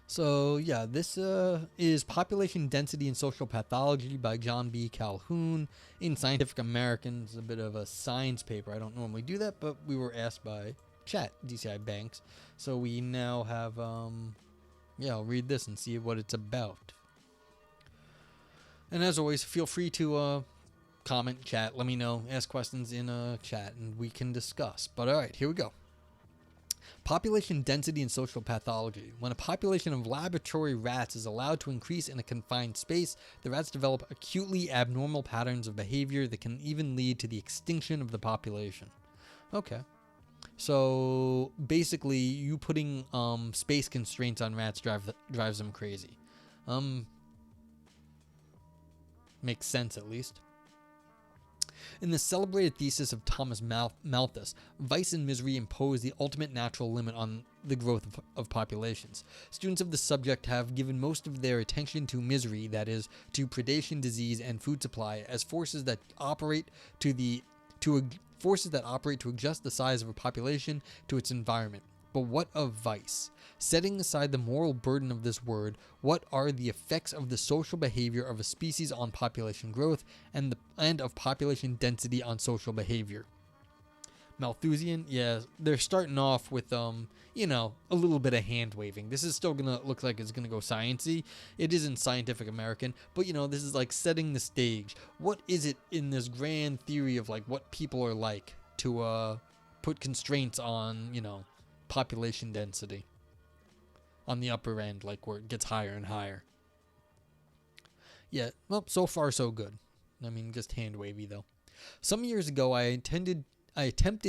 So, yeah, this is Population Density and Social Pathology by John B. Calhoun in Scientific American. It's a bit of a science paper. I don't normally do that, but we were asked by Chat, DCI Banks. So we now have, yeah, I'll read this and see what it's about. And as always, feel free to comment, chat, let me know, ask questions in chat, and we can discuss. But alright, here we go. Population density and social pathology. When a population of laboratory rats is allowed to increase in a confined space, the rats develop acutely abnormal patterns of behavior that can even lead to the extinction of the population. Okay. So basically, you putting space constraints on rats drives them crazy. Makes sense at least. In the celebrated thesis of Thomas Malthus, vice and misery impose the ultimate natural limit on the growth of populations. Students of the subject have given most of their attention to misery, that is, to predation, disease, and food supply, as forces that operate to adjust the size of a population to its environment. But what of vice? Setting aside the moral burden of this word, what are the effects of the social behavior of a species on population growth and of population density on social behavior? Malthusian, yeah, they're starting off with a little bit of hand waving. This is still gonna look like it's gonna go sciencey. It is in Scientific American, but this is like setting the stage. What is it in this grand theory of like what people are like to put constraints on population density on the upper end, like where it gets higher and higher? Yeah, well, so far so good. I mean, just hand wavy though. Some years ago, I attempted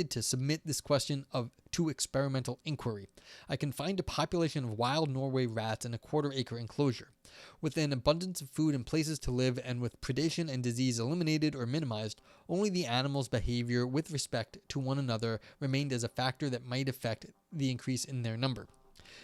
to submit this question to experimental inquiry. I confined a population of wild Norway rats in a quarter-acre enclosure. With an abundance of food and places to live, and with predation and disease eliminated or minimized, only the animals' behavior with respect to one another remained as a factor that might affect the increase in their number.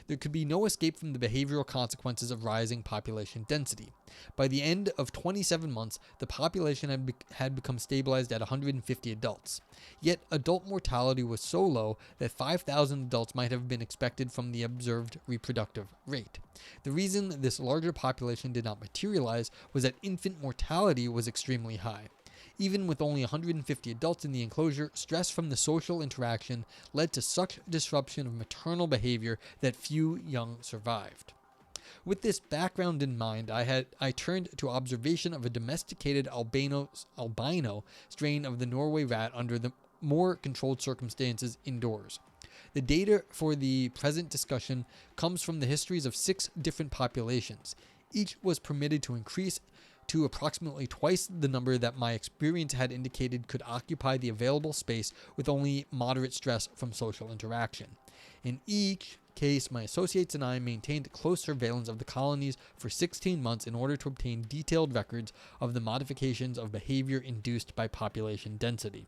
There could be no escape from the behavioral consequences of rising population density. By the end of 27 months, the population had become stabilized at 150 adults. Yet adult mortality was so low that 5,000 adults might have been expected from the observed reproductive rate. The reason this larger population did not materialize was that infant mortality was extremely high. Even with only 150 adults in the enclosure, stress from the social interaction led to such disruption of maternal behavior that few young survived. With this background in mind, I turned to observation of a domesticated albino strain of the Norway rat under the more controlled circumstances indoors. The data for the present discussion comes from the histories of 6 different populations. Each was permitted to increase to approximately twice the number that my experience had indicated could occupy the available space with only moderate stress from social interaction. In each case, my associates and I maintained close surveillance of the colonies for 16 months in order to obtain detailed records of the modifications of behavior induced by population density.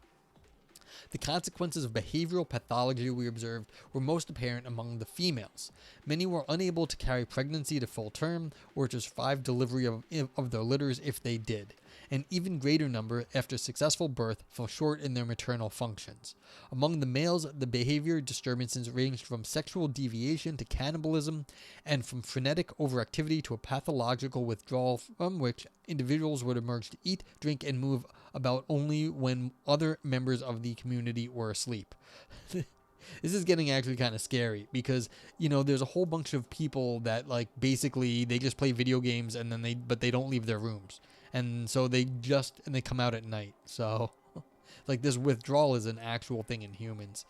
The consequences of behavioral pathology we observed were most apparent among the females. Many were unable to carry pregnancy to full term or to survive delivery of their litters if they did. An even greater number, after successful birth, fell short in their maternal functions. Among the males, the behavior disturbances ranged from sexual deviation to cannibalism, and from frenetic overactivity to a pathological withdrawal from which individuals would emerge to eat, drink, and move about only when other members of the community were asleep. This is getting actually kind of scary because, there's a whole bunch of people that basically they just play video games and then they don't leave their rooms. And so they come out at night. So this withdrawal is an actual thing in humans.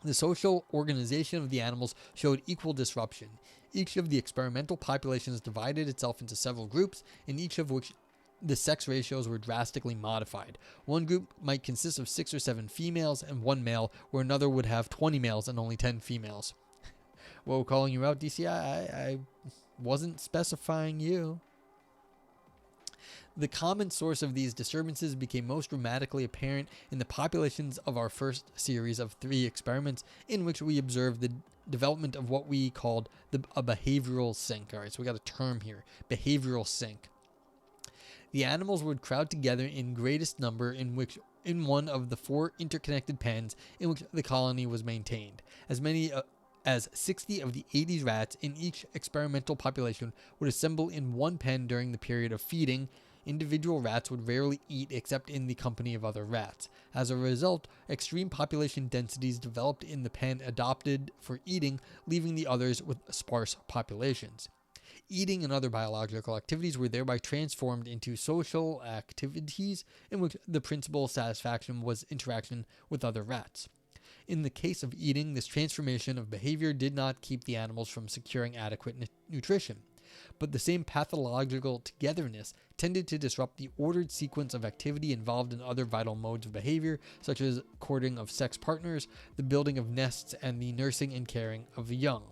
The social organization of the animals showed equal disruption. Each of the experimental populations divided itself into several groups, in each of which the sex ratios were drastically modified. One group might consist of 6 or 7 females and 1 male, where another would have 20 males and only 10 females. Well, calling you out, DCI, I wasn't specifying you. The common source of these disturbances became most dramatically apparent in the populations of our first series of 3 experiments, in which we observed the development of what we called a behavioral sink. All right, so we got a term here, behavioral sink. The animals would crowd together in greatest number in one of the 4 interconnected pens in which the colony was maintained. As many as 60 of the 80 rats in each experimental population would assemble in one pen during the period of feeding. Individual rats would rarely eat except in the company of other rats. As a result, extreme population densities developed in the pen adopted for eating, leaving the others with sparse populations. Eating and other biological activities were thereby transformed into social activities in which the principal satisfaction was interaction with other rats. In the case of eating, this transformation of behavior did not keep the animals from securing adequate nutrition, but the same pathological togetherness tended to disrupt the ordered sequence of activity involved in other vital modes of behavior, such as courting of sex partners, the building of nests, and the nursing and caring of the young.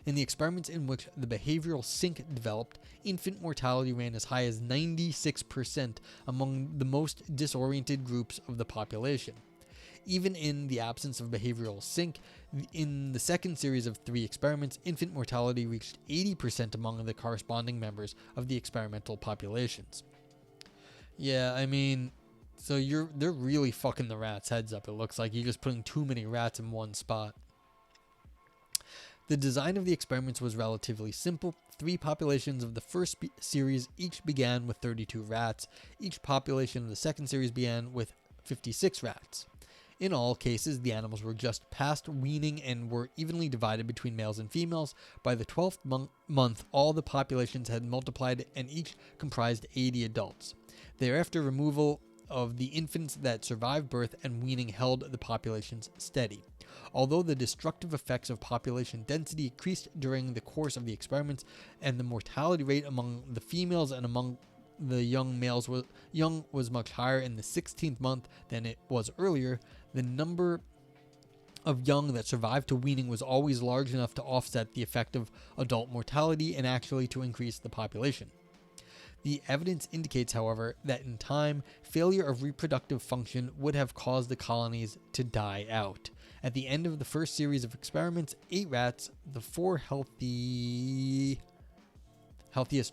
In the experiments in which the behavioral sink developed, infant mortality ran as high as 96% among the most disoriented groups of the population. Even in the absence of behavioral sink, in the second series of 3 experiments, infant mortality reached 80% among the corresponding members of the experimental populations. Yeah, I mean, so they're really fucking the rats' heads up. It looks like you're just putting too many rats in one spot. The design of the experiments was relatively simple. 3 populations of the first series each began with 32 rats. Each population of the second series began with 56 rats. In all cases, the animals were just past weaning and were evenly divided between males and females. By the 12th month, all the populations had multiplied and each comprised 80 adults. Thereafter, removal of the infants that survived birth and weaning held the populations steady. Although the destructive effects of population density increased during the course of the experiments, and the mortality rate among the females and among the young males was much higher in the 16th month than it was earlier, the number of young that survived to weaning was always large enough to offset the effect of adult mortality and actually to increase the population. The evidence indicates, however, that in time, failure of reproductive function would have caused the colonies to die out. At the end of the first series of experiments, 8 rats, the 4 healthiest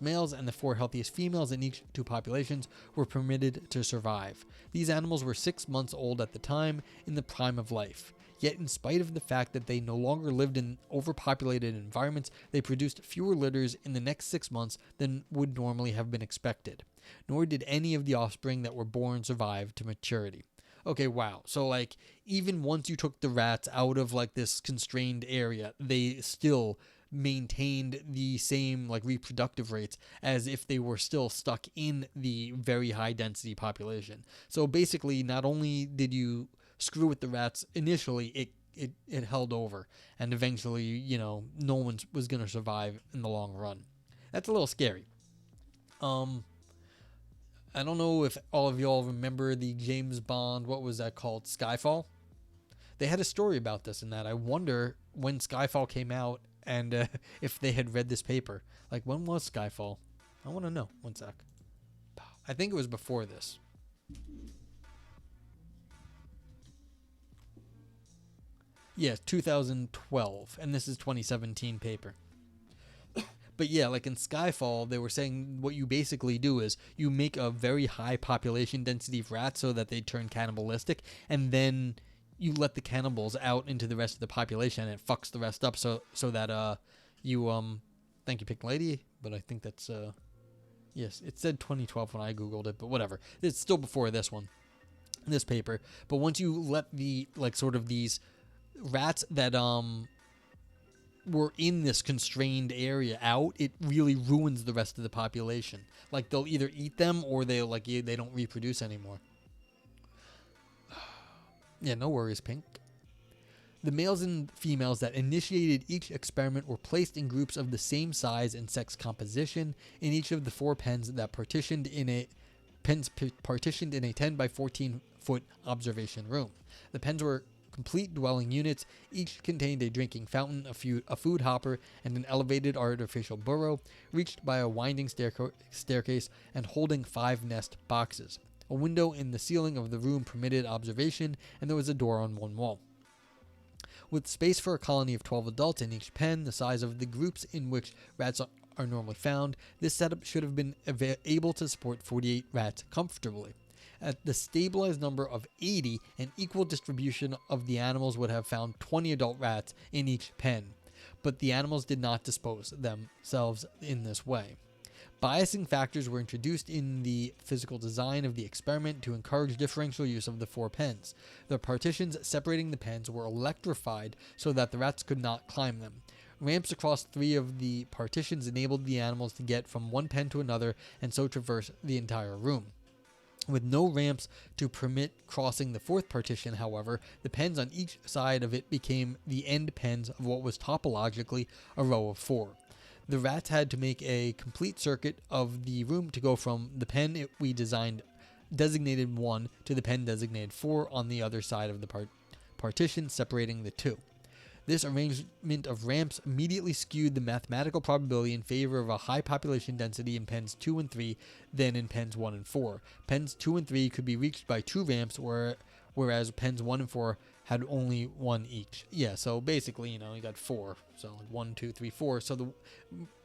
males and the 4 healthiest females in each 2 populations, were permitted to survive. These animals were 6 months old at the time, in the prime of life. Yet in spite of the fact that they no longer lived in overpopulated environments, they produced fewer litters in the next 6 months than would normally have been expected. Nor did any of the offspring that were born survive to maturity. Okay, wow. So, like, even once you took the rats out of, like, this constrained area, they still maintained the same, like, reproductive rates as if they were still stuck in the very high density population. So basically, not only did you screw with the rats initially, it held over, and eventually, you know, no one was going to survive in the long run. That's a little scary. I don't know if all of y'all remember the James Bond, what was that called, Skyfall? They had a story about this and that. I wonder when Skyfall came out and if they had read this paper. Like, when was Skyfall? I want to know. One sec. I think it was before this. Yeah, 2012, and this is 2017 paper. But yeah, like in Skyfall, they were saying what you basically do is you make a very high population density of rats so that they turn cannibalistic, and then you let the cannibals out into the rest of the population, and it fucks the rest up so that you thank you, Pink Lady, but I think that's yes, it said 2012 when I googled it, but whatever. It's still before this one, this paper. But once you let the, like, sort of these rats that were in this constrained area out, it really ruins the rest of the population. Like, they'll either eat them or they don't reproduce anymore. Yeah, no worries, Pink. The males and females that initiated each experiment were placed in groups of the same size and sex composition in each of the 4 pens that partitioned in a 10 by 14 foot observation room. The pens were complete dwelling units. Each contained a drinking fountain, a food hopper, and an elevated artificial burrow, reached by a winding staircase and holding 5 nest boxes. A window in the ceiling of the room permitted observation, and there was a door on one wall. With space for a colony of 12 adults in each pen, the size of the groups in which rats are normally found, this setup should have been able to support 48 rats comfortably. At the stabilized number of 80, an equal distribution of the animals would have found 20 adult rats in each pen, but the animals did not dispose themselves in this way. Biasing factors were introduced in the physical design of the experiment to encourage differential use of the 4 pens. The partitions separating the pens were electrified so that the rats could not climb them. Ramps across 3 of the partitions enabled the animals to get from one pen to another and so traverse the entire room. With no ramps to permit crossing the 4th partition, however, the pens on each side of it became the end pens of what was topologically a row of 4. The rats had to make a complete circuit of the room to go from the pen we designated 1 to the pen designated 4 on the other side of the partition separating the 2. This arrangement of ramps immediately skewed the mathematical probability in favor of a high population density in pens 2 and 3 than in pens 1 and 4. Pens 2 and 3 could be reached by 2 ramps, whereas pens 1 and 4 had only 1 each. Yeah, so basically, you got 4. So 1, 2, 3, 4. So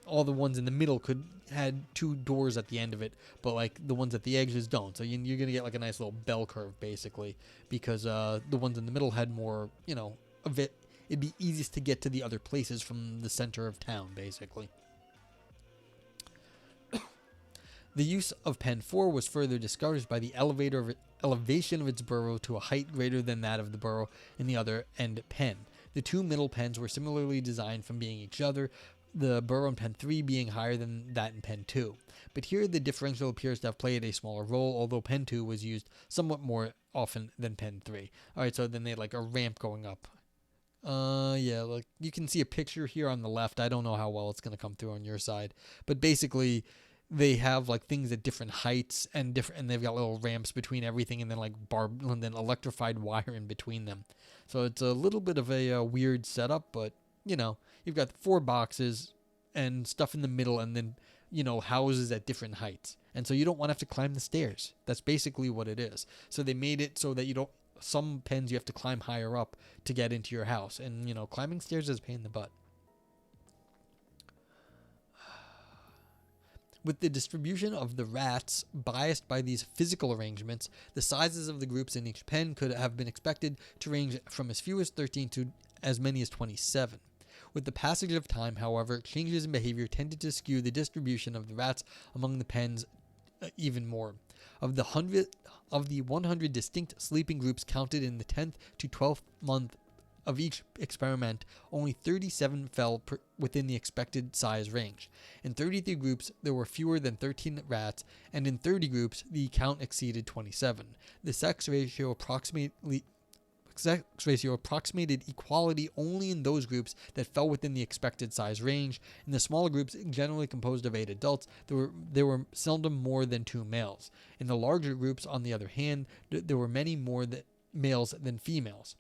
all the ones in the middle had 2 doors at the end of it, but like the ones at the edges don't. So you're gonna get like a nice little bell curve basically, because the ones in the middle had more, of it. It'd be easiest to get to the other places from the center of town, basically. The use of pen 4 was further discouraged by the elevation of its burrow to a height greater than that of the burrow in the other end pen. The 2 middle pens were similarly designed from being each other, the burrow in pen 3 being higher than that in pen 2. But here the differential appears to have played a smaller role, although pen 2 was used somewhat more often than pen 3. Alright, so then they had like a ramp going up. Yeah, like you can see a picture here on the left. I don't know how well it's going to come through on your side, but basically they have like things at different heights and they've got little ramps between everything, and then like and then electrified wire in between them. So it's a little bit of a weird setup, but you've got 4 boxes and stuff in the middle, and then houses at different heights, and so you don't want to have to climb the stairs. That's basically what it is. So they made it so that you don't. Some pens you have to climb higher up to get into your house, and climbing stairs is a pain in the butt. With the distribution of the rats biased by these physical arrangements, the sizes of the groups in each pen could have been expected to range from as few as 13 to as many as 27. With the passage of time, however, changes in behavior tended to skew the distribution of the rats among the pens even more. Of the 100 distinct sleeping groups counted in the 10th to 12th month of each experiment, only 37 fell within the expected size range. In 33 groups, there were fewer than 13 rats, and in 30 groups, the count exceeded 27. The sex ratio approximated equality only in those groups that fell within the expected size range. In the smaller groups, generally composed of 8 adults, there were seldom more than 2 males. In the larger groups, on the other hand, there were many more males than females.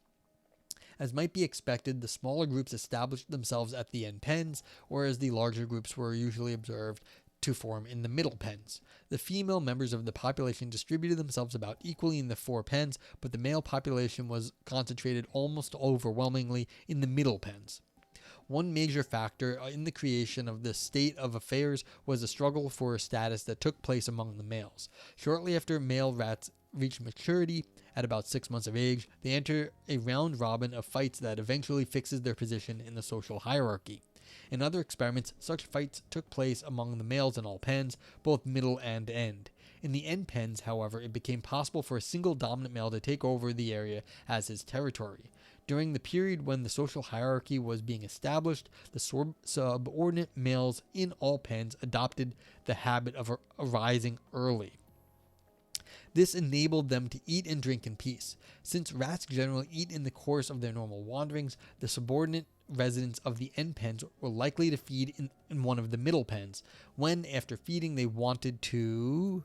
As might be expected, the smaller groups established themselves at the end pens, whereas the larger groups were usually observed to form in the middle pens. The female members of the population distributed themselves about equally in the 4 pens, but the male population was concentrated almost overwhelmingly in the middle pens. One major factor in the creation of this state of affairs was a struggle for status that took place among the males. Shortly after male rats reach maturity, at about 6 months of age, they enter a round robin of fights that eventually fixes their position in the social hierarchy. In other experiments, such fights took place among the males in all pens, both middle and end. In the end pens, however, it became possible for a single dominant male to take over the area as his territory. During the period when the social hierarchy was being established, the subordinate males in all pens adopted the habit of arising early. This enabled them to eat and drink in peace. Since rats generally eat in the course of their normal wanderings, the subordinate residents of the end pens were likely to feed in one of the middle pens, when, after feeding, they wanted to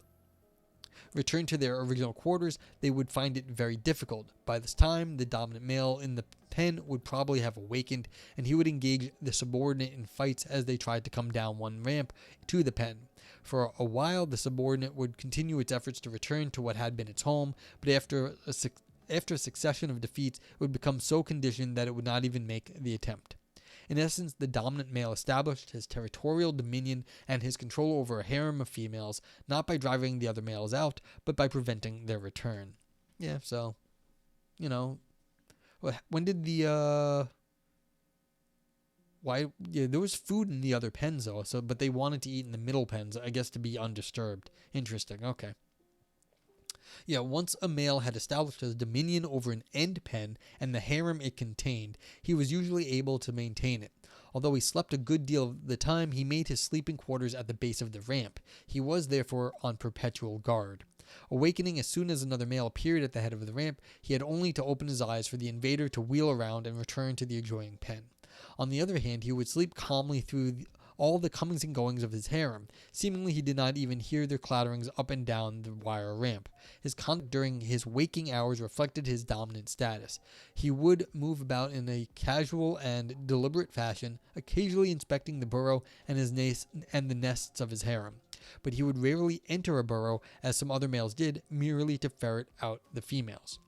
return to their original quarters. They would find it very difficult. By this time, the dominant male in the pen would probably have awakened, and he would engage the subordinate in fights as they tried to come down one ramp to the pen. For a while, the subordinate would continue its efforts to return to what had been its home, but after a succession of defeats, it would become so conditioned that it would not even make the attempt. In essence, the dominant male established his territorial dominion and his control over a harem of females, not by driving the other males out, but by preventing their return. Yeah, so, when did there was food in the other pens though, but they wanted to eat in the middle pens, I guess, to be undisturbed. Interesting, okay. Yeah, once a male had established his dominion over an end pen and the harem it contained, he was usually able to maintain it. Although he slept a good deal of the time, he made his sleeping quarters at the base of the ramp. He was therefore on perpetual guard. Awakening as soon as another male appeared at the head of the ramp, he had only to open his eyes for the invader to wheel around and return to the adjoining pen. On the other hand, he would sleep calmly through all the comings and goings of his harem. Seemingly he did not even hear their clatterings up and down the wire ramp. His conduct during his waking hours reflected his dominant status. He would move about in a casual and deliberate fashion, occasionally inspecting the burrow and the nests of his harem. But he would rarely enter a burrow, as some other males did, merely to ferret out the females.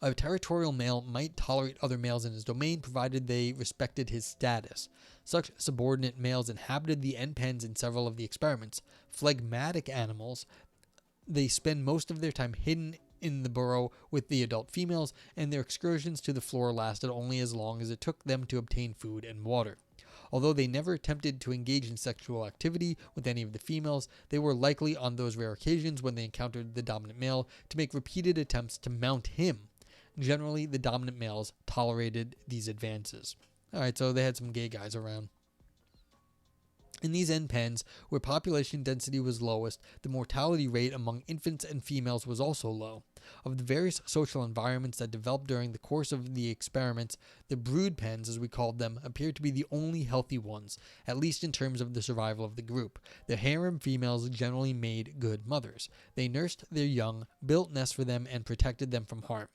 A territorial male might tolerate other males in his domain provided they respected his status. Such subordinate males inhabited the end pens in several of the experiments. Phlegmatic animals, they spend most of their time hidden in the burrow with the adult females, and their excursions to the floor lasted only as long as it took them to obtain food and water. Although they never attempted to engage in sexual activity with any of the females, they were likely, on those rare occasions when they encountered the dominant male, to make repeated attempts to mount him. Generally, the dominant males tolerated these advances. Alright, so they had some gay guys around. In these end pens, where population density was lowest, the mortality rate among infants and females was also low. Of the various social environments that developed during the course of the experiments, the brood pens, as we called them, appeared to be the only healthy ones, at least in terms of the survival of the group. The harem females generally made good mothers. They nursed their young, built nests for them, and protected them from harm.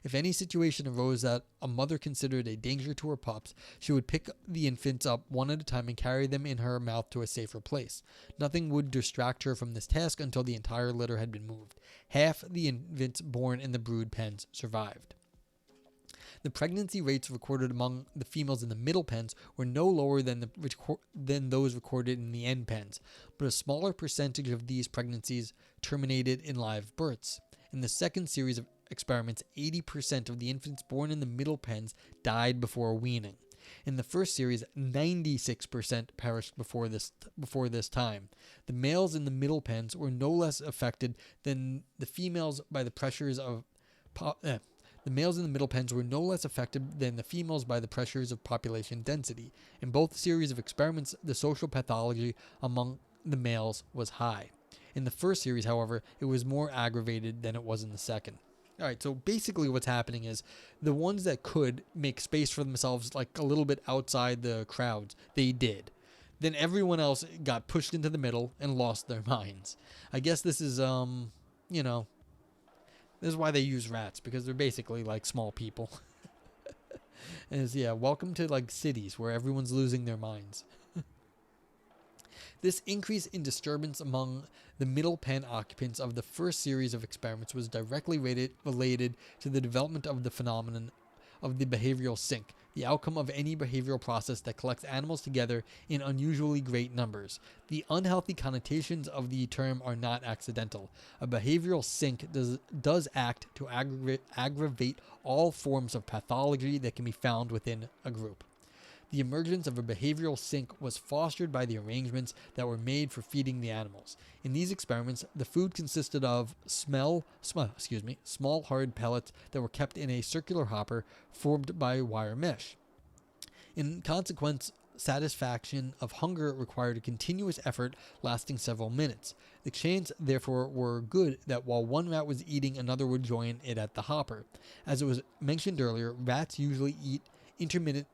If any situation arose that a mother considered a danger to her pups, she would pick the infants up one at a time and carry them in her mouth to a safer place. Nothing would distract her from this task until the entire litter had been moved. Half the infants born in the brood pens survived. The pregnancy rates recorded among the females in the middle pens were no lower than those recorded in the end pens, but a smaller percentage of these pregnancies terminated in live births. In the second series of experiments, 80% of the infants born in the middle pens died before weaning. In the first series, 96% perished before this time. The males in the middle pens were no less affected than the females by the pressures of population density. In both series of experiments, the social pathology among the males was high. In the first series, however, it was more aggravated than it was in the second. Alright, so basically what's happening is the ones that could make space for themselves like a little bit outside the crowds, they did. Then everyone else got pushed into the middle and lost their minds. I guess this is, this is why they use rats, because they're basically like small people. Welcome to like cities where everyone's losing their minds. This increase in disturbance among the middle pen occupants of the first series of experiments was directly related to the development of the phenomenon of the behavioral sink, the outcome of any behavioral process that collects animals together in unusually great numbers. The unhealthy connotations of the term are not accidental. A behavioral sink does act to aggravate all forms of pathology that can be found within a group. The emergence of a behavioral sink was fostered by the arrangements that were made for feeding the animals. In these experiments, the food consisted of small hard pellets that were kept in a circular hopper formed by wire mesh. In consequence, satisfaction of hunger required a continuous effort lasting several minutes. The chance, therefore, were good that while one rat was eating, another would join it at the hopper. As it was mentioned earlier, rats usually eat intermittently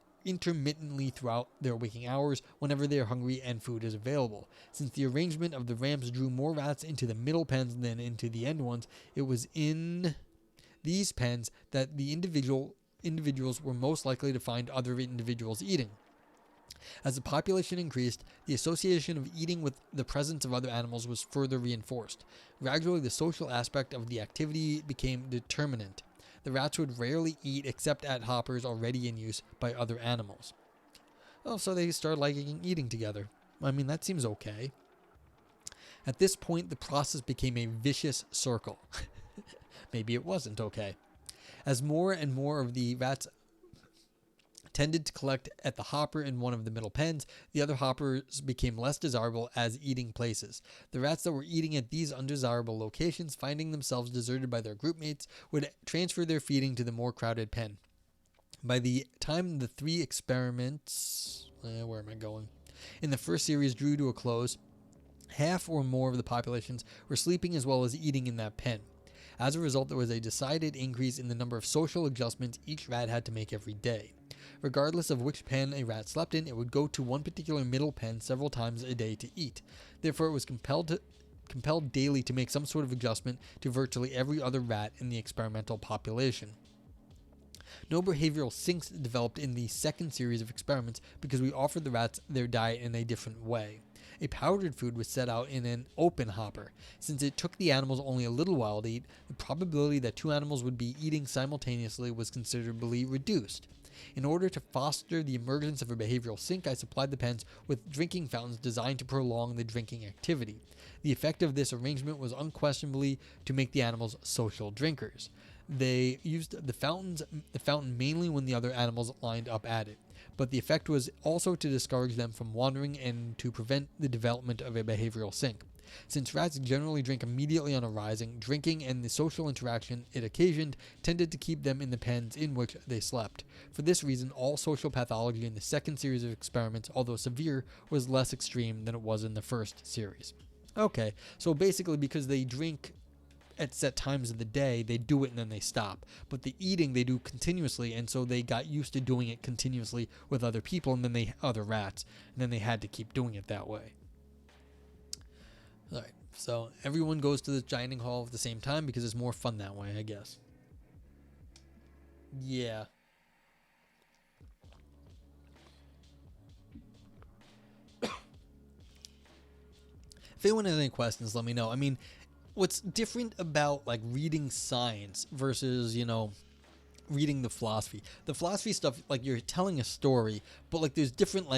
throughout their waking hours whenever they are hungry and food is available. Since the arrangement of the ramps drew more rats into the middle pens than into the end ones, it was in these pens that the individuals were most likely to find other individuals eating. As the population increased, the association of eating with the presence of other animals was further reinforced. Gradually, the social aspect of the activity became determinant. The rats would rarely eat except at hoppers already in use by other animals. Oh, so they start liking eating together. I mean, that seems okay. At this point, the process became a vicious circle. Maybe it wasn't okay. As more and more of the rats tended to collect at the hopper in one of the middle pens, the other hoppers became less desirable as eating places. The rats that were eating at these undesirable locations, finding themselves deserted by their groupmates, would transfer their feeding to the more crowded pen. By the time the 3 experiments... where am I going? In the first series drew to a close, half or more of the populations were sleeping as well as eating in that pen. As a result, there was a decided increase in the number of social adjustments each rat had to make every day. Regardless of which pen a rat slept in, it would go to one particular middle pen several times a day to eat. Therefore, it was compelled daily to make some sort of adjustment to virtually every other rat in the experimental population. No behavioral sinks developed in the second series of experiments because we offered the rats their diet in a different way. A powdered food was set out in an open hopper. Since it took the animals only a little while to eat, the probability that 2 animals would be eating simultaneously was considerably reduced. In order to foster the emergence of a behavioral sink, I supplied the pens with drinking fountains designed to prolong the drinking activity. The effect of this arrangement was unquestionably to make the animals social drinkers. They used the fountain mainly when the other animals lined up at it, but the effect was also to discourage them from wandering and to prevent the development of a behavioral sink. Since rats generally drink immediately on arising, drinking and the social interaction it occasioned tended to keep them in the pens in which they slept. For this reason, all social pathology in the second series of experiments, although severe, was less extreme than it was in the first series. Okay, so basically because they drink at set times of the day, they do it and then they stop. But the eating they do continuously, and so they got used to doing it continuously with other people and then other rats, and then they had to keep doing it that way. Alright, so everyone goes to the dining hall at the same time because it's more fun that way, I guess. Yeah. If anyone has any questions, let me know. I mean, what's different about like reading science versus, reading the philosophy? The philosophy stuff, like you're telling a story, but like there's different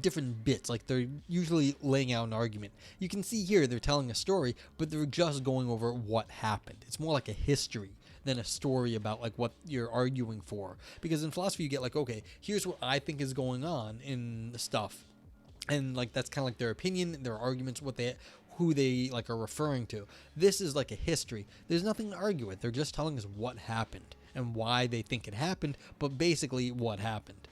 different bits. Like they're usually laying out an argument. You can see here they're telling a story, but they're just going over what happened. It's more like a history than a story about like what you're arguing for. Because in philosophy you get like, okay, here's what I think is going on in the stuff. And like that's kind of like their opinion, their arguments, who they like are referring to. This is like a history. There's nothing to argue with. They're just telling us what happened and why they think it happened, but basically what happened.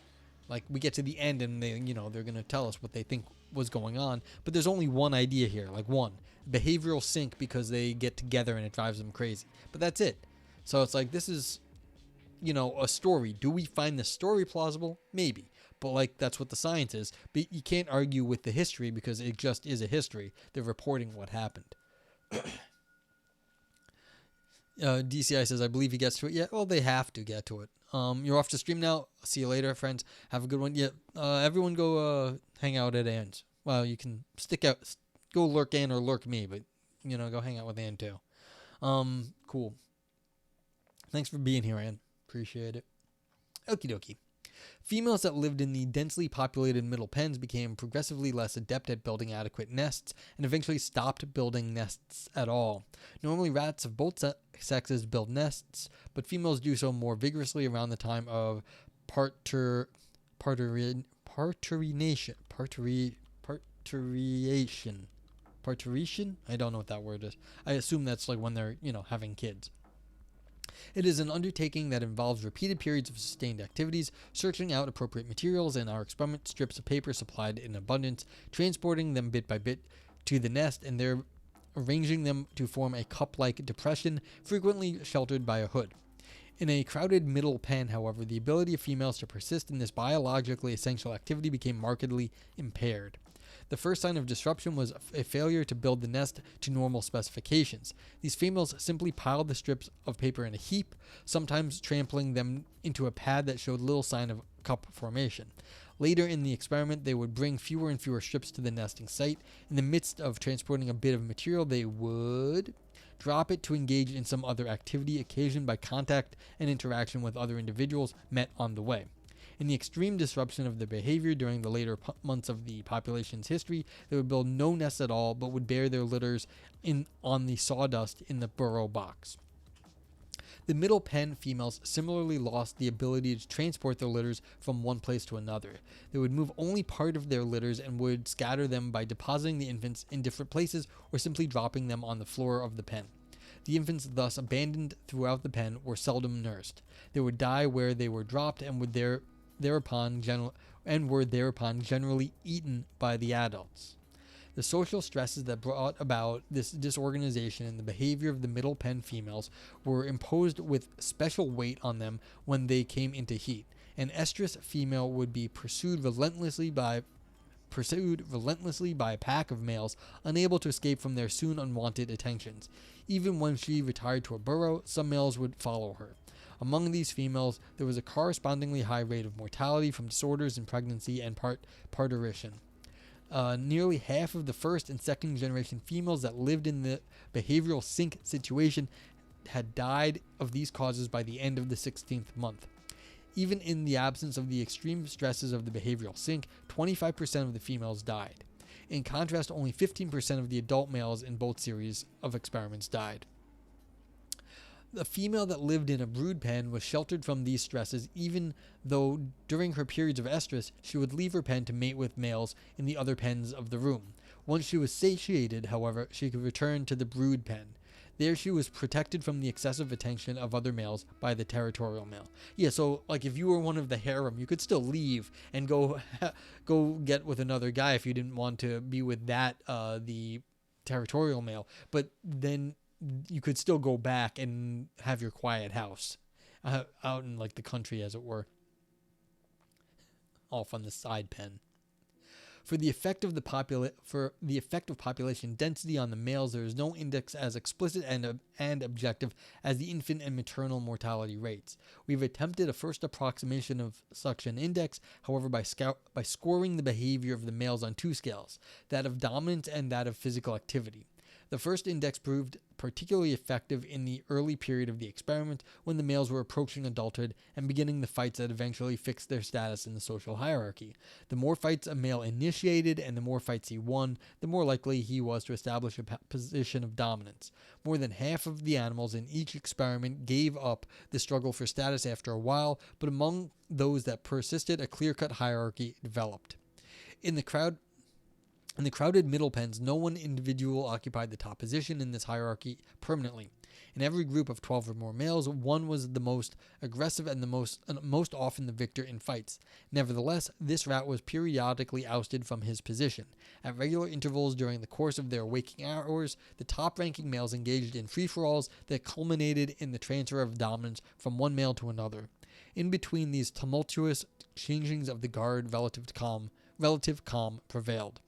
Like we get to the end and they're going to tell us what they think was going on, but there's only one idea here, like one behavioral sink because they get together and it drives them crazy. But that's it. So it's like this is a story. Do we find the story plausible? Maybe. But like that's what the science is. But you can't argue with the history because it just is a history. They're reporting what happened. DCI says, I believe he gets to it. Yeah, well, they have to get to it. You're off to stream now. See you later, friends. Have a good one. Yeah, everyone go hang out at Ann's. Well, you can stick out, go lurk Ann or lurk me, but go hang out with Ann too. Cool. Thanks for being here, Ann. Appreciate it. Okie dokie. Females that lived in the densely populated middle pens became progressively less adept at building adequate nests and eventually stopped building nests at all. Normally, rats of both sexes build nests, but females do so more vigorously around the time of parturiation. Parturition? I don't know what that word is. I assume that's like when they're, having kids. It is an undertaking that involves repeated periods of sustained activities, searching out appropriate materials in our experiment, strips of paper supplied in abundance, transporting them bit by bit to the nest, and there arranging them to form a cup-like depression, frequently sheltered by a hood. In a crowded middle pen, however, the ability of females to persist in this biologically essential activity became markedly impaired. The first sign of disruption was a failure to build the nest to normal specifications. These females simply piled the strips of paper in a heap, sometimes trampling them into a pad that showed little sign of cup formation. Later in the experiment, they would bring fewer and fewer strips to the nesting site. In the midst of transporting a bit of material, they would drop it to engage in some other activity occasioned by contact and interaction with other individuals met on the way. In the extreme disruption of their behavior during the later months of the population's history, they would build no nests at all, but would bear their litters on the sawdust in the burrow box. The middle pen females similarly lost the ability to transport their litters from one place to another. They would move only part of their litters and would scatter them by depositing the infants in different places or simply dropping them on the floor of the pen. The infants, thus abandoned throughout the pen, were seldom nursed. They would die where they were dropped and would thereupon generally eaten by the adults. The social stresses that brought about this disorganization in the behavior of the middle pen females were imposed with special weight on them when they came into heat. An estrus female would be pursued relentlessly by a pack of males unable to escape from their soon unwanted attentions. Even when she retired to a burrow, some males would follow her. Among these females, there was a correspondingly high rate of mortality from disorders in pregnancy and parturition. Nearly half of the first and second generation females that lived in the behavioral sink situation had died of these causes by the end of the 16th month. Even in the absence of the extreme stresses of the behavioral sink, 25% of the females died. In contrast, only 15% of the adult males in both series of experiments died. The female that lived in a brood pen was sheltered from these stresses, even though during her periods of estrus she would leave her pen to mate with males in the other pens of the room. Once she was satiated, however, she could return to the brood pen. There she was protected from the excessive attention of other males by the territorial male. Yeah, so like if you were one of the harem, you could still leave and go get with another guy if you didn't want to be with that the territorial male. But then you could still go back and have your quiet house out in like the country, as it were, off on the side pen. For the effect of population density on the males, there is no index as explicit and objective as the infant and maternal mortality rates. We've attempted a first approximation of such an index, however, by scoring the behavior of the males on two scales, that of dominance and that of physical activity. The first index proved particularly effective in the early period of the experiment, when the males were approaching adulthood and beginning the fights that eventually fixed their status in the social hierarchy. The more fights a male initiated and the more fights he won, the more likely he was to establish a position of dominance. More than half of the animals in each experiment gave up the struggle for status after a while, but among those that persisted, a clear-cut hierarchy developed. In the crowded middle pens, no one individual occupied the top position in this hierarchy permanently. In every group of 12 or more males, one was the most aggressive and most often the victor in fights. Nevertheless, this rat was periodically ousted from his position. At regular intervals during the course of their waking hours, the top-ranking males engaged in free-for-alls that culminated in the transfer of dominance from one male to another. In between these tumultuous changings of the guard, relative calm prevailed.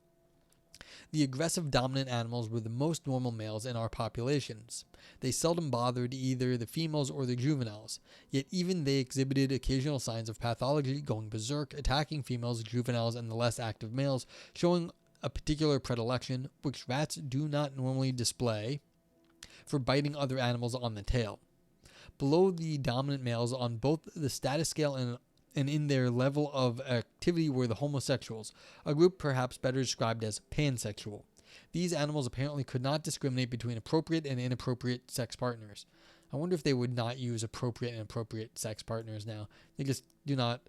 The aggressive dominant animals were the most normal males in our populations. They seldom bothered either the females or the juveniles, yet even they exhibited occasional signs of pathology, going berserk, attacking females, juveniles, and the less active males, showing a particular predilection, which rats do not normally display, for biting other animals on the tail. Below the dominant males on both the status scale and in their level of activity were the homosexuals, a group perhaps better described as pansexual. These animals apparently could not discriminate between appropriate and inappropriate sex partners. I wonder if they would not use appropriate and inappropriate sex partners now. They just do not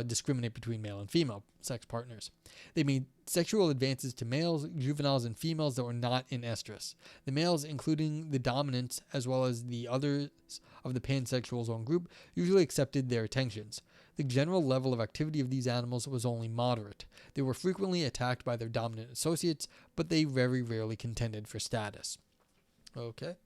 discriminate between male and female sex partners. They made sexual advances to males, juveniles, and females that were not in estrus. The males, including the dominants as well as the others of the pansexuals own group, usually accepted their attentions. The general level of activity of these animals was only moderate. They were frequently attacked by their dominant associates, but they very rarely contended for status. Okay.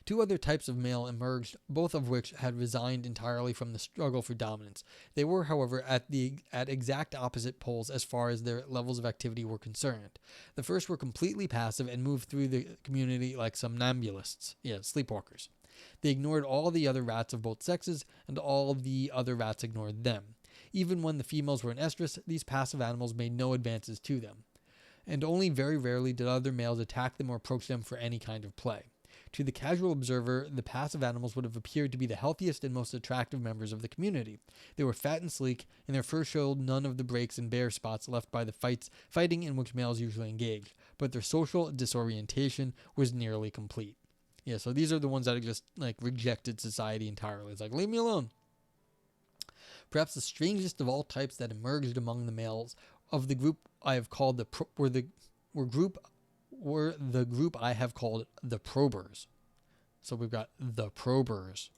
Two other types of male emerged, both of which had resigned entirely from the struggle for dominance. They were, however, at exact opposite poles as far as their levels of activity were concerned. The first were completely passive and moved through the community like somnambulists, sleepwalkers. They ignored all the other rats of both sexes, and all the other rats ignored them. Even when the females were in estrus, these passive animals made no advances to them, and only very rarely did other males attack them or approach them for any kind of play. To the casual observer, the passive animals would have appeared to be the healthiest and most attractive members of the community. They were fat and sleek, and their fur showed none of the breaks and bare spots left by the fighting in which males usually engage, but their social disorientation was nearly complete. Yeah, so these are the ones that are just like rejected society entirely. It's like, leave me alone. Perhaps the strangest of all types that emerged among the males of the group I have called the group I have called the probers. So we've got the probers.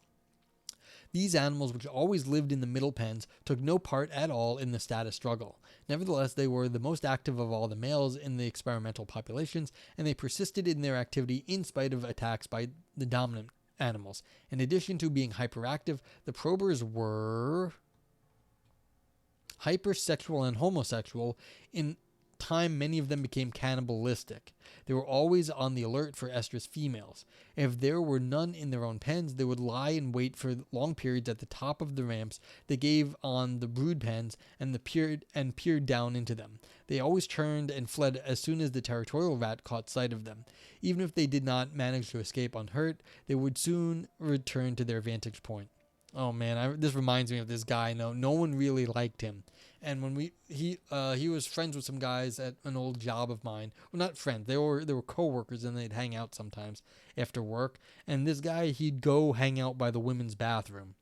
These animals, which always lived in the middle pens, took no part at all in the status struggle. Nevertheless, they were the most active of all the males in the experimental populations, and they persisted in their activity in spite of attacks by the dominant animals. In addition to being hyperactive, the probers were hypersexual and homosexual. In time, many of them became cannibalistic. They were always on the alert for estrus females. If there were none in their own pens, they would lie in wait for long periods at the top of the ramps that gave on the brood pens and peered down into them. They always turned and fled as soon as the territorial rat caught sight of them. Even if they did not manage to escape unhurt, they would soon return to their vantage point. Oh man, this reminds me of this guy. No one really liked him. And when he was friends with some guys at an old job of mine. Well, not friends. They were coworkers, and they'd hang out sometimes after work. And this guy, he'd go hang out by the women's bathroom.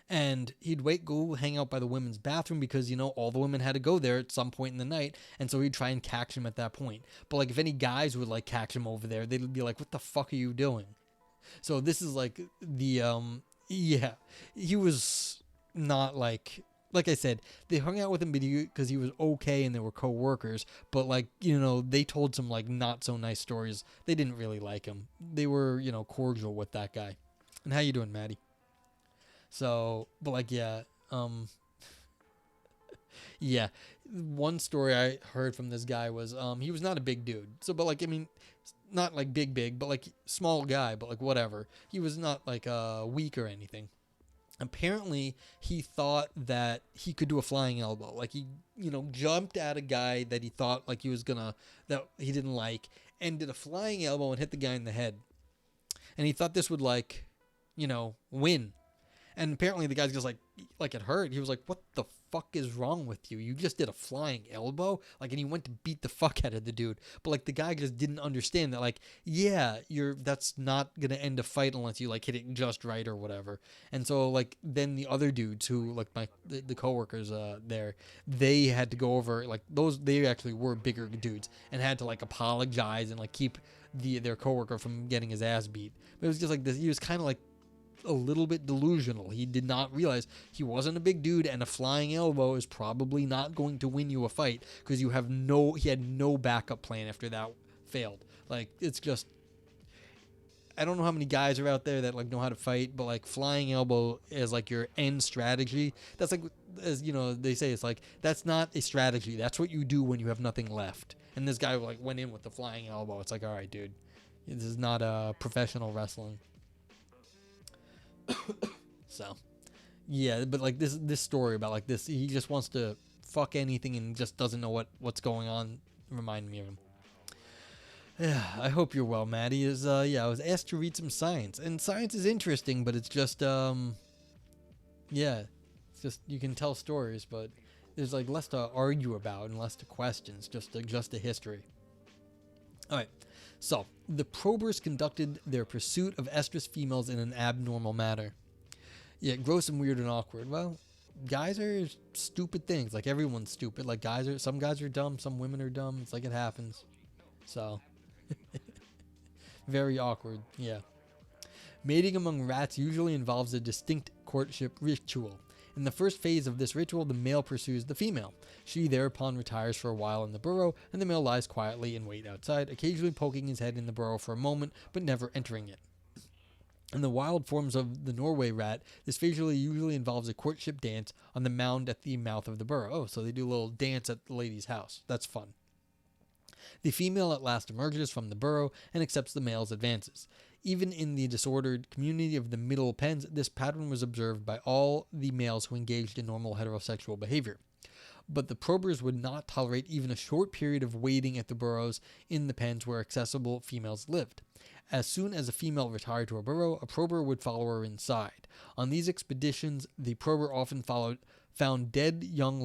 And he'd go hang out by the women's bathroom because, all the women had to go there at some point in the night. And so he'd try and catch him at that point. But, like, if any guys would, like, catch him over there, they'd be like, what the fuck are you doing? So this is, like, yeah, he was not, like I said, they hung out with him because he was okay and they were co-workers. But, like, they told some, like, not so nice stories. They didn't really like him. They were, cordial with that guy. And how you doing, Maddie? So, but like, yeah, yeah. One story I heard from this guy was, he was not a big dude. So, but like, I mean, not like big, but like small guy, but like whatever. He was not like, weak or anything. Apparently, he thought that he could do a flying elbow. Like, he, jumped at a guy that he thought like that he didn't like, and did a flying elbow and hit the guy in the head. And he thought this would, like, win. And apparently the guy's just like it hurt. He was like, what the fuck is wrong with you? You just did a flying elbow? Like, and he went to beat the fuck out of the dude. But, like, the guy just didn't understand that, like, yeah, that's not going to end a fight unless you, like, hit it just right or whatever. And so, like, then the other dudes who, like, the coworkers there, they had to go over, like, they actually were bigger dudes and had to, like, apologize and, like, keep their coworker from getting his ass beat. But it was just like this. He was kind of like a little bit delusional. He did not realize he wasn't a big dude, and a flying elbow is probably not going to win you a fight because he had no backup plan after that failed. Like, it's just, I don't know how many guys are out there that, like, know how to fight, but, like, flying elbow is like your end strategy. That's like, as they say, it's like, that's not a strategy. That's what you do when you have nothing left. And this guy, like, went in with the flying elbow. It's like, all right, dude, this is not professional wrestling. So, yeah, but like this story about like this, he just wants to fuck anything and just doesn't know what's going on. Remind me of him. Yeah, I hope you're well, Maddie. I was asked to read some science, and science is interesting, but it's just it's just you can tell stories, but there's like less to argue about and less to questions, just a history. All right. So, the probers conducted their pursuit of estrus females in an abnormal manner. Yeah, gross and weird and awkward. Well, guys are stupid things. Like, everyone's stupid. Like, some guys are dumb, some women are dumb. It's like it happens. So, very awkward, yeah. Mating among rats usually involves a distinct courtship ritual. In the first phase of this ritual, the male pursues the female. She thereupon retires for a while in the burrow, and the male lies quietly in wait outside, occasionally poking his head in the burrow for a moment, but never entering it. In the wild forms of the Norway rat, this phase usually involves a courtship dance on the mound at the mouth of the burrow. Oh, so they do a little dance at the lady's house. That's fun. The female at last emerges from the burrow and accepts the male's advances. Even in the disordered community of the middle pens, this pattern was observed by all the males who engaged in normal heterosexual behavior. but the probers would not tolerate even a short period of waiting at the burrows in the pens where accessible females lived. As soon as a female retired to a burrow, a prober would follow her inside. On these expeditions, the prober often found dead young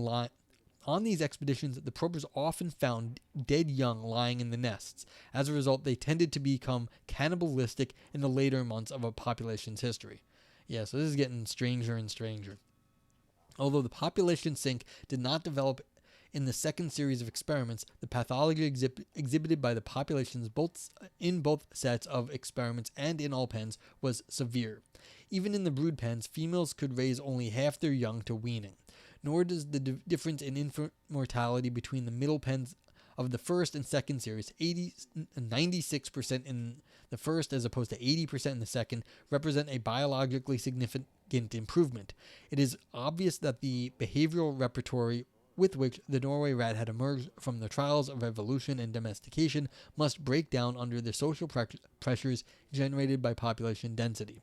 On these expeditions, the probers often found dead young lying in the nests. As a result, they tended to become cannibalistic in the later months of a population's history. Yeah, so this is getting stranger and stranger. Although the population sink did not develop in the second series of experiments, the pathology exhibited by the populations in both sets of experiments and in all pens was severe. Even in the brood pens, females could raise only half their young to weaning. Nor does the difference in infant mortality between the middle pens of the first and second series, 96% in the first as opposed to 80% in the second, represent a biologically significant improvement. It is obvious that the behavioral repertory with which the Norway rat had emerged from the trials of evolution and domestication must break down under the social pressures generated by population density.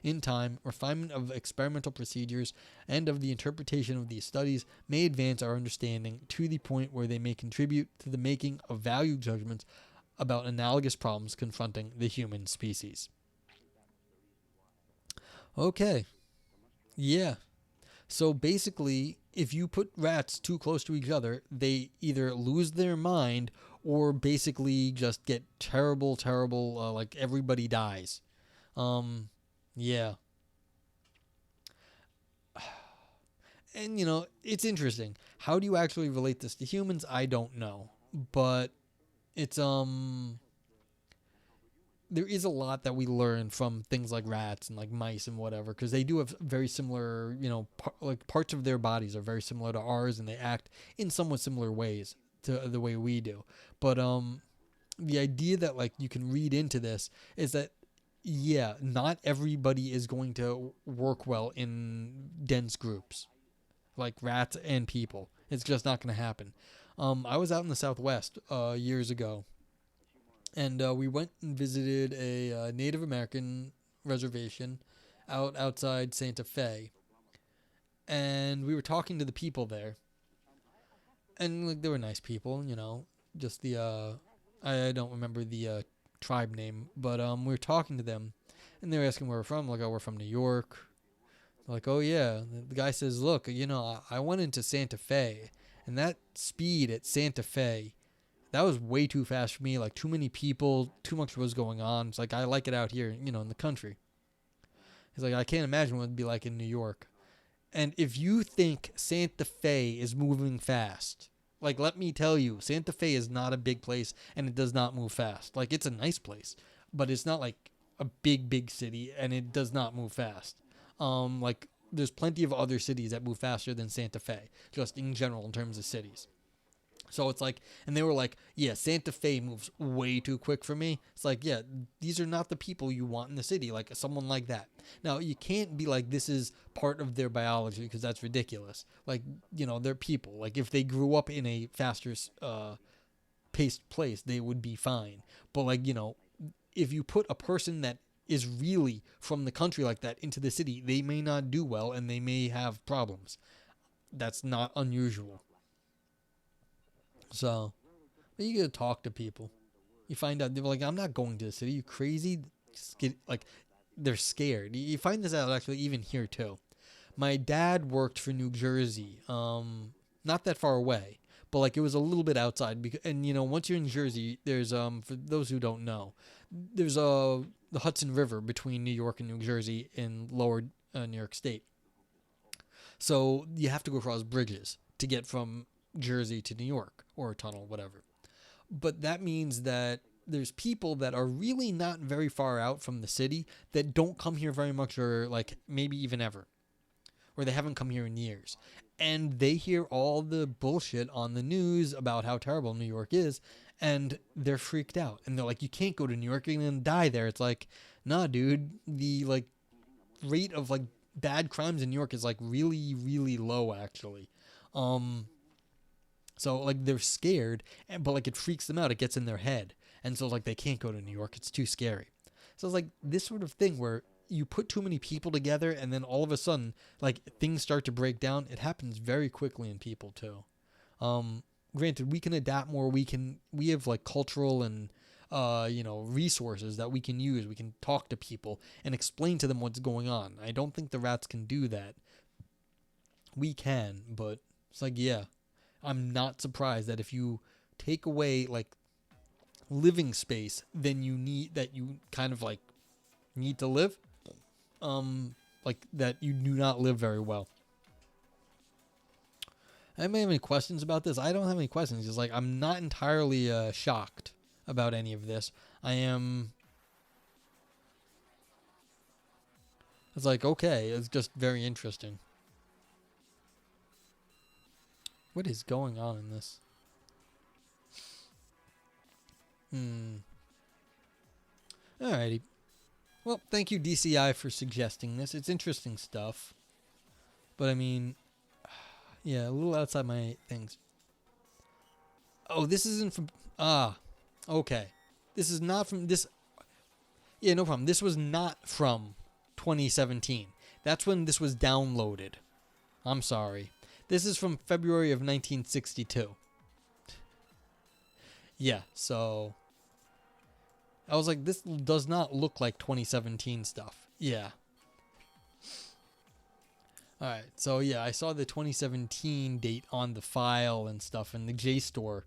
In time, refinement of experimental procedures and of the interpretation of these studies may advance our understanding to the point where they may contribute to the making of value judgments about analogous problems confronting the human species. Okay. Yeah. So basically, if you put rats too close to each other, they either lose their mind or basically just get terrible, like everybody dies. Yeah. And, it's interesting. How do you actually relate this to humans? I don't know. But it's, there is a lot that we learn from things like rats and like mice and whatever, because they do have very similar, like parts of their bodies are very similar to ours, and they act in somewhat similar ways to the way we do. But the idea that like you can read into this is that not everybody is going to work well in dense groups, like rats and people. It's just not going to happen. I was out in the Southwest years ago. And we went and visited a Native American reservation outside Santa Fe. And we were talking to the people there. And like they were nice people, just the I don't remember the tribe name, but we were talking to them, and they were asking where we're from. Like, oh, we're from New York. Like, oh yeah. The guy says, look, I went into Santa Fe, and that speed at Santa Fe, that was way too fast for me. Like, too many people, too much was going on. It's like, I like it out here, in the country. He's like, I can't imagine what it'd be like in New York. And if you think Santa Fe is moving fast, like, let me tell you, Santa Fe is not a big place, and it does not move fast. Like, it's a nice place, but it's not like a big city, and it does not move fast. Like, there's plenty of other cities that move faster than Santa Fe, just in general in terms of cities. So it's like, and they were like, yeah, Santa Fe moves way too quick for me. It's like, yeah, these are not the people you want in the city, like someone like that. Now, you can't be like, this is part of their biology, because that's ridiculous. Like, they're people. Like, if they grew up in a faster paced place, they would be fine. But like, if you put a person that is really from the country like that into the city, they may not do well, and they may have problems. That's not unusual. So, but you gotta talk to people. You find out, they're like, I'm not going to the city. You crazy? They're scared. You find this out actually even here too. My dad worked for New Jersey, not that far away, but like it was a little bit outside. And once you're in Jersey, there's for those who don't know, there's the Hudson River between New York and New Jersey in lower New York State. So you have to go across bridges to get from Jersey to New York, or a tunnel, whatever. But that means that there's people that are really not very far out from the city that don't come here very much, or like maybe even ever, or they haven't come here in years. And they hear all the bullshit on the news about how terrible New York is, and they're freaked out. And they're like, you can't go to New York, you're going to die there. It's like, nah, dude, the like rate of like bad crimes in New York is like really, really low, actually. So, like, they're scared, but, like, it freaks them out. It gets in their head. And so, like, they can't go to New York. It's too scary. So, it's like this sort of thing where you put too many people together, and then all of a sudden, like, things start to break down. It happens very quickly in people, too. Granted, we can adapt more. We have like cultural and resources that we can use. We can talk to people and explain to them what's going on. I don't think the rats can do that. We can, but it's like, yeah, I'm not surprised that if you take away like living space, then you kind of like need to live, like that you do not live very well. Anybody have any questions about this? I don't have any questions. It's like I'm not entirely shocked about any of this. I am. It's like, okay, it's just very interesting. What is going on in this? Alrighty. Well, thank you, DCI, for suggesting this. It's interesting stuff. But I mean, yeah, a little outside my things. Oh, this isn't from... okay. This is not from this... Yeah, no problem. This was not from 2017. That's when this was downloaded. I'm sorry. This is from February of 1962. Yeah, so... I was like, this does not look like 2017 stuff. Yeah. Alright, so yeah, I saw the 2017 date on the file and stuff in the JSTOR.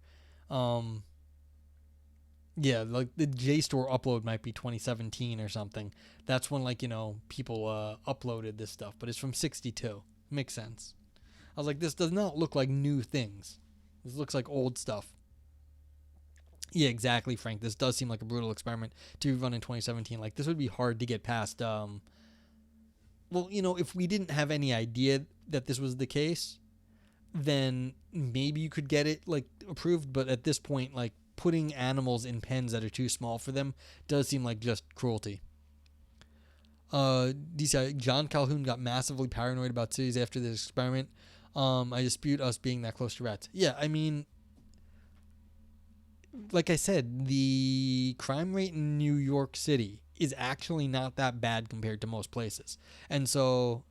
Yeah, like the JSTOR upload might be 2017 or something. That's when, like, people uploaded this stuff, but it's from 62. Makes sense. I was like, this does not look like new things. This looks like old stuff. Yeah, exactly, Frank. This does seem like a brutal experiment to be run in 2017. Like, this would be hard to get past. Well, if we didn't have any idea that this was the case, then maybe you could get it, like, approved. But at this point, like, putting animals in pens that are too small for them does seem like just cruelty. DCI, John Calhoun got massively paranoid about cities after this experiment. I dispute us being that close to rats. Yeah, I mean... Like I said, the crime rate in New York City is actually not that bad compared to most places. And so...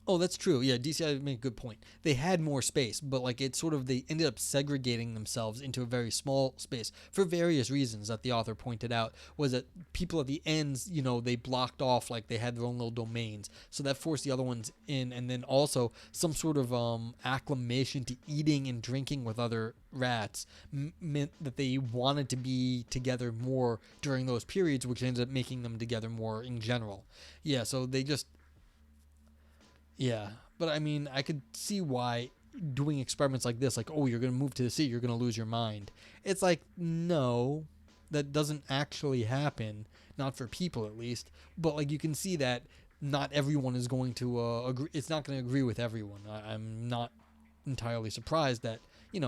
Oh, that's true. Yeah, DCI made a good point. They had more space, but like it's sort of, they ended up segregating themselves into a very small space for various reasons that the author pointed out. Was that people at the ends, they blocked off, like they had their own little domains, so that forced the other ones in. And then also some sort of acclimation to eating and drinking with other rats meant that they wanted to be together more during those periods, which ended up making them together more in general. Yeah, so they just... Yeah, but I mean, I could see why doing experiments like this, like, oh, you're going to move to the city, you're going to lose your mind. It's like, no, that doesn't actually happen. Not for people, at least. But, like, you can see that not everyone is going to agree. It's not going to agree with everyone. I'm not entirely surprised that,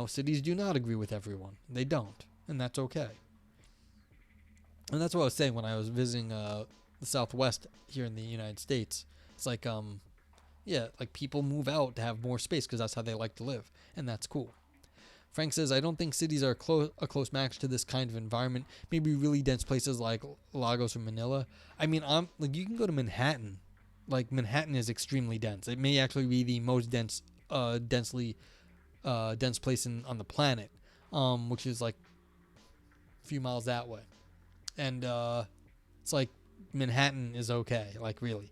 cities do not agree with everyone. They don't. And that's okay. And that's what I was saying when I was visiting the Southwest here in the United States. It's like, yeah, like people move out to have more space because that's how they like to live, and that's cool. Frank says, I don't think cities are a close match to this kind of environment. Maybe really dense places like Lagos or Manila. I mean, like you can go to Manhattan. Like Manhattan is extremely dense. It may actually be the most dense place on the planet, which is like a few miles that way. And it's like Manhattan is okay, like really.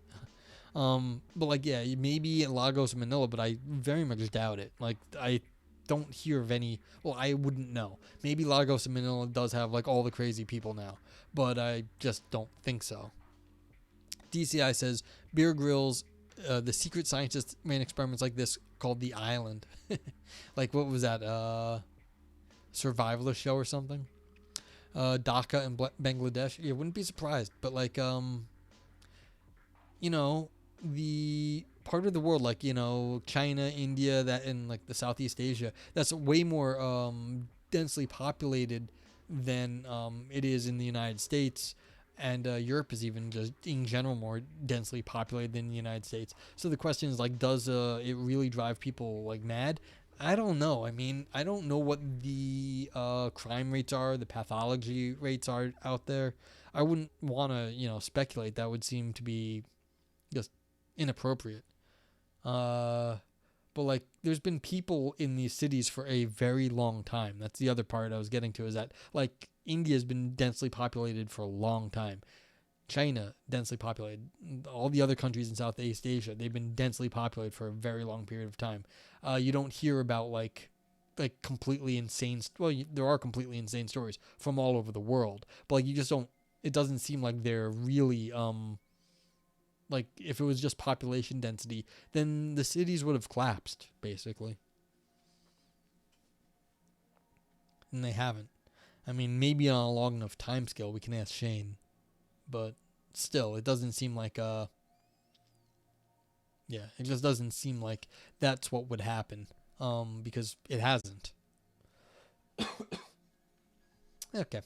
But like, yeah, maybe in Lagos or Manila, but I very much doubt it. Like, I don't hear of any. Well, I wouldn't know. Maybe Lagos and Manila does have like all the crazy people now, but I just don't think so. DCI says Bear Grylls, the secret scientist ran experiments like this called The Island. Like, what was that? Survivalist show or something? Dhaka in Bangladesh. Yeah, wouldn't be surprised. But like, the part of the world, like, China, India, that in like the Southeast Asia, that's way more densely populated than it is in the United States. And Europe is even just in general more densely populated than the United States. So the question is, like, does it really drive people like mad? I don't know. I mean, I don't know what the crime rates are, the pathology rates are out there. I wouldn't want to, speculate. That would seem to be just inappropriate. But But like, there's been people in these cities for a very long time. That's the other part I was getting to, is that like India's been densely populated for a long time. China, densely populated. All the other countries in Southeast Asia, they've been densely populated for a very long period of time. You don't hear about like completely insane. There are completely insane stories from all over the world, but like you just don't. It doesn't seem like they're really like if it was just population density, then the cities would have collapsed basically, and they haven't. I mean, maybe on a long enough time scale, we can ask Shane, but still, it doesn't seem like yeah, it just doesn't seem like that's what would happen. Because it hasn't. Okay.